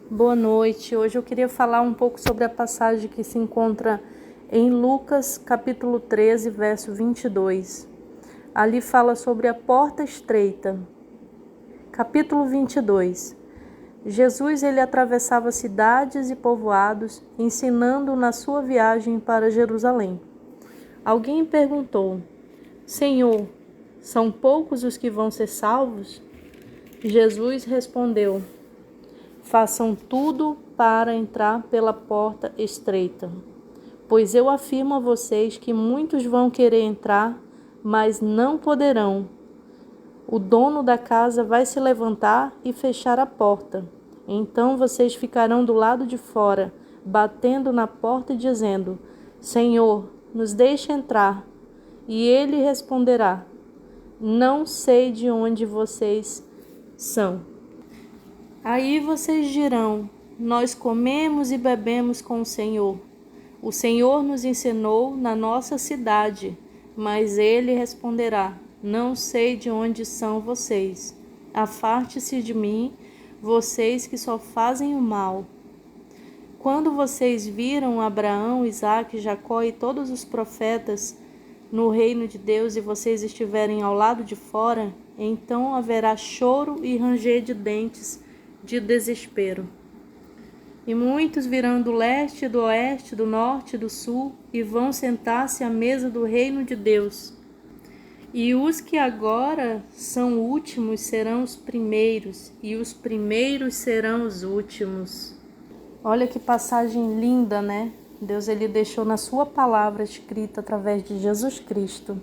Boa noite. Hoje eu queria falar um pouco sobre a passagem que se encontra em Lucas, capítulo 13, verso 22. Ali fala sobre a porta estreita. Capítulo 22. Jesus ele atravessava cidades e povoados, ensinando na sua viagem para Jerusalém. Alguém perguntou: Senhor, são poucos os que vão ser salvos? Jesus respondeu: Façam tudo para entrar pela porta estreita, pois eu afirmo a vocês que muitos vão querer entrar, mas não poderão. O dono da casa vai se levantar e fechar a porta. Então vocês ficarão do lado de fora, batendo na porta e dizendo: Senhor, nos deixe entrar. E ele responderá: Não sei de onde vocês são. Aí vocês dirão: Nós comemos e bebemos com o Senhor. O Senhor nos ensinou na nossa cidade. Mas ele responderá: Não sei de onde são vocês. Afaste-se de mim, vocês que só fazem o mal. Quando vocês viram Abraão, Isaque, Jacó e todos os profetas no reino de Deus e vocês estiverem ao lado de fora, então haverá choro e ranger de dentes de desespero. E muitos virão do leste, do oeste, do norte, do sul e vão sentar-se à mesa do reino de Deus. E os que agora são últimos serão os primeiros, e os primeiros serão os últimos. Olha que passagem linda, né? Deus ele deixou na sua palavra escrita através de Jesus Cristo,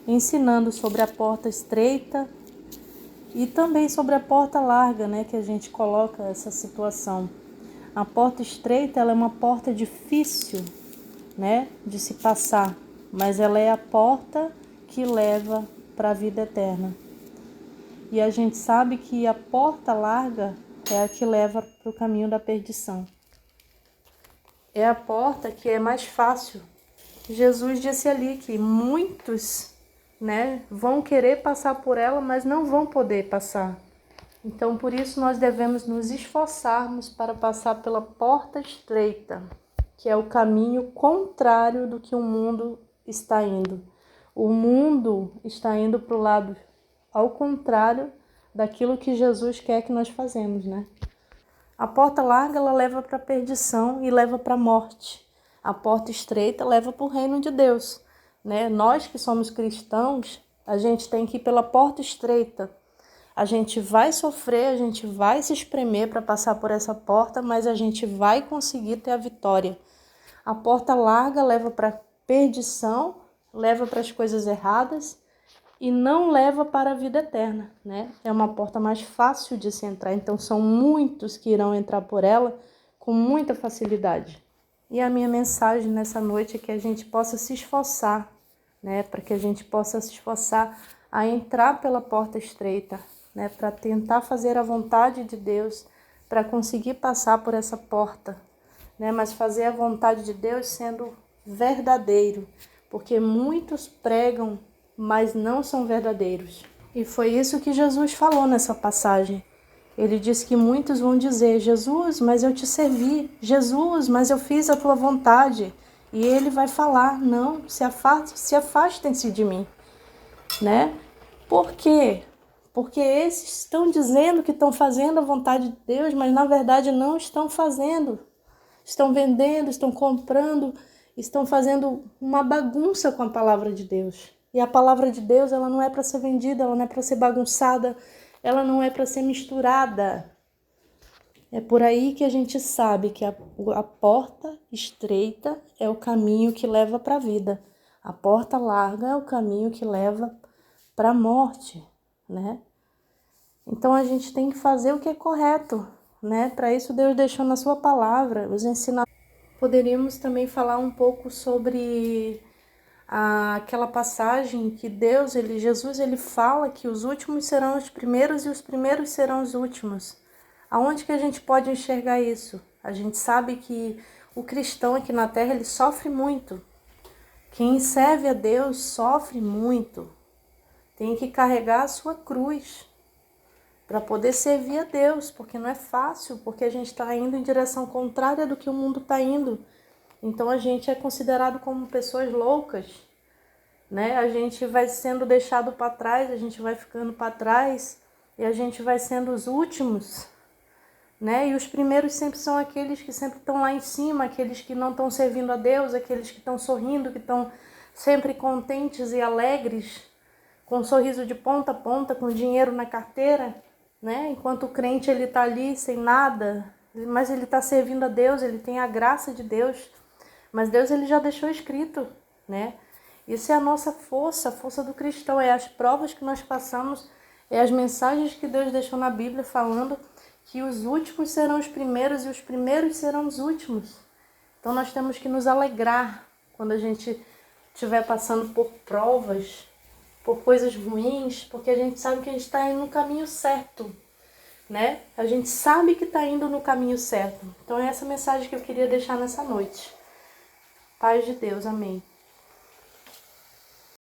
ensinando sobre a porta estreita e também sobre a porta larga, né, que a gente coloca essa situação. A porta estreita, ela é uma porta difícil, né, de se passar, mas ela é a porta que leva para a vida eterna. E a gente sabe que a porta larga é a que leva para o caminho da perdição. É a porta que é mais fácil. Jesus disse ali que muitos, né, vão querer passar por ela, mas não vão poder passar. Então, por isso, nós devemos nos esforçarmos para passar pela porta estreita, que é o caminho contrário do que o mundo está indo. O mundo está indo para o lado ao contrário daquilo que Jesus quer que nós façamos, né? A porta larga, ela leva para a perdição e leva para a morte. A porta estreita leva para o reino de Deus, né? Nós que somos cristãos, a gente tem que ir pela porta estreita. A gente vai sofrer, a gente vai se espremer para passar por essa porta, mas a gente vai conseguir ter a vitória. A porta larga leva para a perdição, leva para as coisas erradas e não leva para a vida eterna, né? É uma porta mais fácil de se entrar, então são muitos que irão entrar por ela com muita facilidade. E a minha mensagem nessa noite é que a gente possa se esforçar, né? Para que a gente possa se esforçar a entrar pela porta estreita, né? Para tentar fazer a vontade de Deus, para conseguir passar por essa porta, né? Mas fazer a vontade de Deus sendo verdadeiro, porque muitos pregam, mas não são verdadeiros. E foi isso que Jesus falou nessa passagem. Ele disse que muitos vão dizer: Jesus, mas eu te servi. Jesus, mas eu fiz a tua vontade. E ele vai falar: não, se afastem-se de mim, né? Por quê? Porque esses estão dizendo que estão fazendo a vontade de Deus, mas na verdade não estão fazendo. Estão vendendo, estão comprando, estão fazendo uma bagunça com a palavra de Deus. E a palavra de Deus, ela não é para ser vendida, ela não é para ser bagunçada, ela não é para ser misturada. É por aí que a gente sabe que a porta estreita é o caminho que leva para a vida. A porta larga é o caminho que leva para a morte, né? Então a gente tem que fazer o que é correto, né? Para isso Deus deixou na sua palavra os ensinamentos. Poderíamos também falar um pouco sobre aquela passagem que Jesus, ele fala que os últimos serão os primeiros e os primeiros serão os últimos. Aonde que a gente pode enxergar isso? A gente sabe que o cristão aqui na terra, ele sofre muito. Quem serve a Deus sofre muito. Tem que carregar a sua cruz. para poder servir a Deus, porque não é fácil, porque a gente está indo em direção contrária do que o mundo está indo. Então a gente é considerado como pessoas loucas, né? A gente vai sendo deixado para trás, a gente vai ficando para trás e a gente vai sendo os últimos, né? E os primeiros sempre são aqueles que sempre estão lá em cima, aqueles que não estão servindo a Deus, aqueles que estão sorrindo, que estão sempre contentes e alegres, com um sorriso de ponta a ponta, com dinheiro na carteira, né? Enquanto o crente ele está ali sem nada, mas ele está servindo a Deus, ele tem a graça de Deus, mas Deus ele já deixou escrito, né? Isso é a nossa força, a força do cristão, é as provas que nós passamos, é as mensagens que Deus deixou na Bíblia falando que os últimos serão os primeiros e os primeiros serão os últimos. Então nós temos que nos alegrar quando a gente estiver passando por provas, por coisas ruins, porque a gente sabe que a gente está indo no caminho certo, né? A gente sabe que está indo no caminho certo. Então é essa mensagem que eu queria deixar nessa noite. Paz de Deus, amém.